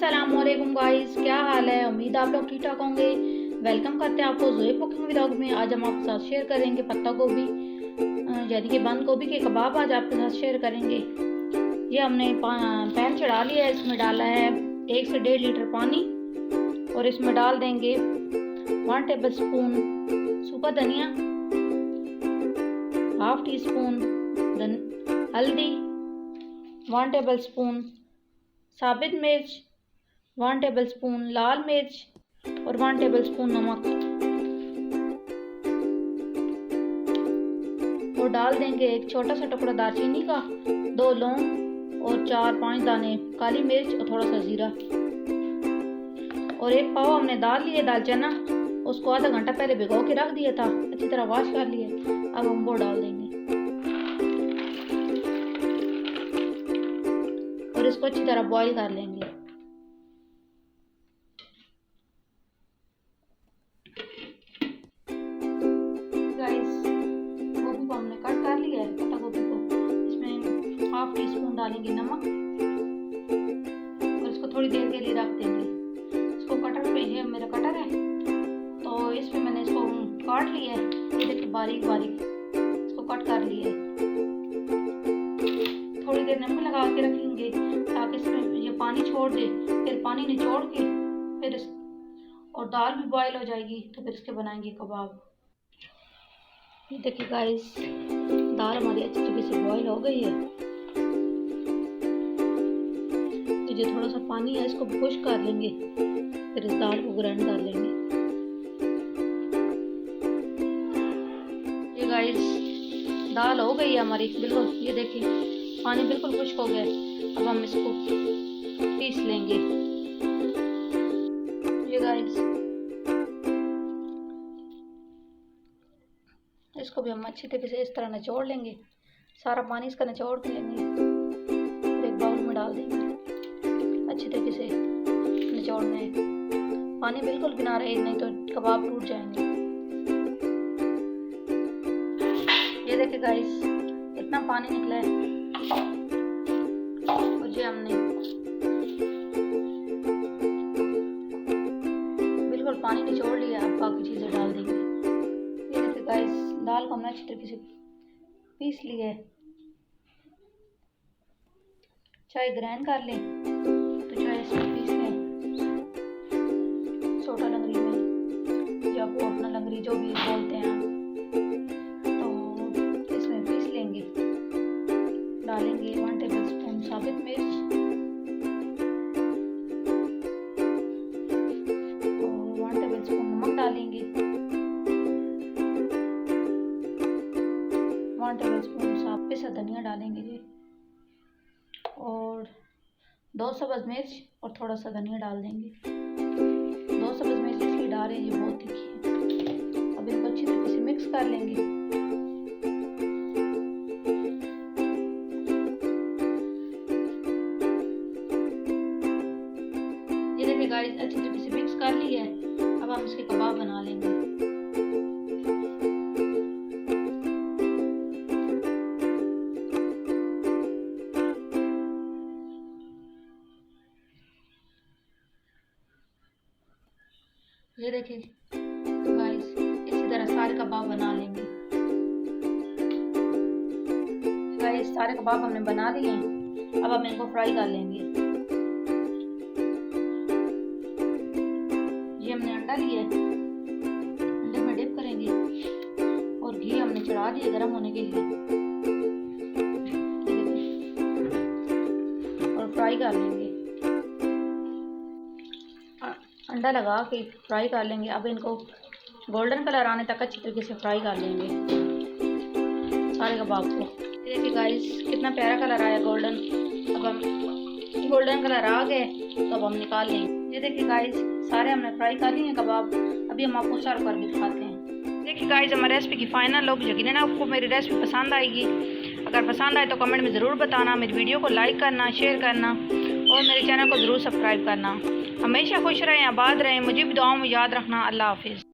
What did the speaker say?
अस्सलामुअलैकुम गाइस, क्या हाल है। उम्मीद आप लोग ठीक ठाक होंगे। वेलकम करते हैं आपको ज़ोएब कुकिंग व्लॉग में। आज हम आपके साथ शेयर करेंगे पत्ता गोभी यानी कि बंद गोभी के कबाब आज आपके साथ शेयर करेंगे। ये हमने पैन चढ़ा लिया है। इसमें डाला है 1 से 1.5 लीटर पानी और इसमें डाल देंगे 1 टेबल स्पून सूखा धनिया, हाफ टी स्पून हल्दी, 1 टेबल स्पून साबित मिर्च, 1 टेबल स्पून लाल मिर्च और 1 टेबल स्पून नमक। और डाल देंगे एक छोटा सा टुकड़ा दालचीनी का, 2 लौंग और 4-5 दाने काली मिर्च और थोड़ा सा जीरा। और 1 पाव हमने दाल लिए, दाल चना, उसको आधा घंटा पहले भिगो के रख दिया था, अच्छी तरह वॉश कर लिए। अब हम वो डाल देंगे और इसको अच्छी तरह बॉईल कर लेंगे। गाइस, गोभी को हमने कट कर लिया है, पत्ता गोभी को। इसमें हाफ टी स्पून डालेंगे नमक और इसको थोड़ी देर के लिए रख देंगे। इसको कटर पे, ये मेरा कटर है तो इसमें मैंने इसको काट लिया है। ये देखिए बारीक बारीक इसको कट कर लिया है। थोड़ी देर नमक लगा के रखेंगे ताकि इसमें ये पानी छोड़ दे। फिर पानी निचोड़ के फिर और दाल भी बॉयल हो जाएगी तो फिर इसके बनाएंगे कबाब। ये देखिए गाइस, दाल हमारी अच्छी तरीके से बॉयल हो गई है। तो जो थोड़ा सा पानी है इसको खुश्क कर लेंगे, फिर इस दाल को ग्राइंड कर लेंगे। ये गाइस, दाल हो गई है हमारी बिल्कुल। ये देखिए पानी बिल्कुल खुश्क हो गया। अब हम इसको पीस लेंगे। ये गाइस, इसको भी हम अच्छी तरीके से इस तरह निचोड़ लेंगे। सारा पानी इसका निचोड़ के लेंगे, एक बाउल में डाल देंगे। अच्छी तरीके से निचोड़ना है, पानी बिल्कुल भी ना रहे, नहीं तो कबाब टूट जाएंगे। ये देखिए गाइस, इतना पानी निकला है और ये हमने बिल्कुल पानी निचोड़ लिया। अब बाकी चीज़ें डाल देंगे। ये देखिए गाइस, दाल को हमने अच्छी तरीके से पीस लिया है। चाहे ग्राइंड कर लें तो चाहे इसमें पीस लें, छोटा लंगड़ी में या वो अपना लंगड़ी जो भी बोलते हैं तो इसमें पीस लेंगे। डालेंगे 1 टेबल स्पून साबित मिर्च और 1 टेबल स्पून नमक डालेंगे, 1 टेबल स्पून साबित सा धनिया डालेंगे जी, और 2 सब्ज़ मिर्च और थोड़ा सा धनिया डाल देंगे। 2 सब्ज़ मिर्च इसलिए डाल रहे हैं, ये बहुत तीखी है। अब इनको अच्छी तरीके से मिक्स कर लेंगे। ये देखिए गाइस, अच्छी तरीके से मिक्स कर लिया है। अब हम इसके कबाब बना लेंगे। ये देखिए गाइस, इसी तरह सारे कबाब बना लेंगे। गाइस, सारे कबाब हमने बना लिए हैं। अब हम इनको फ्राई कर लेंगे। ये हमने अंडा लिया है, अंडे में डिप करेंगे और घी हमने चढ़ा दिया गर्म होने के लिए। और फ्राई कर लेंगे, अंडा लगा के फ्राई कर लेंगे। अब इनको गोल्डन कलर आने तक अच्छी तरीके से फ्राई कर लेंगे सारे कबाब को। देखिए गाइस, कितना प्यारा कलर आया गोल्डन। अब हम गोल्डन कलर आ गए तो अब हम निकाल लेंगे। ये देखिए गाइस, सारे हमने फ्राई कर लिए हैं कबाब। अभी हम आपको सर्व करके दिखाते हैं। देखिए गाइस, हमारी रेसिपी की फाइनल लुक। यकीनन आपको मेरी रेसिपी पसंद आएगी। अगर पसंद आए तो कमेंट में ज़रूर बताना। मेरी वीडियो को लाइक करना, शेयर करना और मेरे चैनल को ज़रूर सब्सक्राइब करना। हमेशा खुश रहें, आबाद रहें, मुझे भी दुआओं में याद रखना। अल्लाह हाफिज़।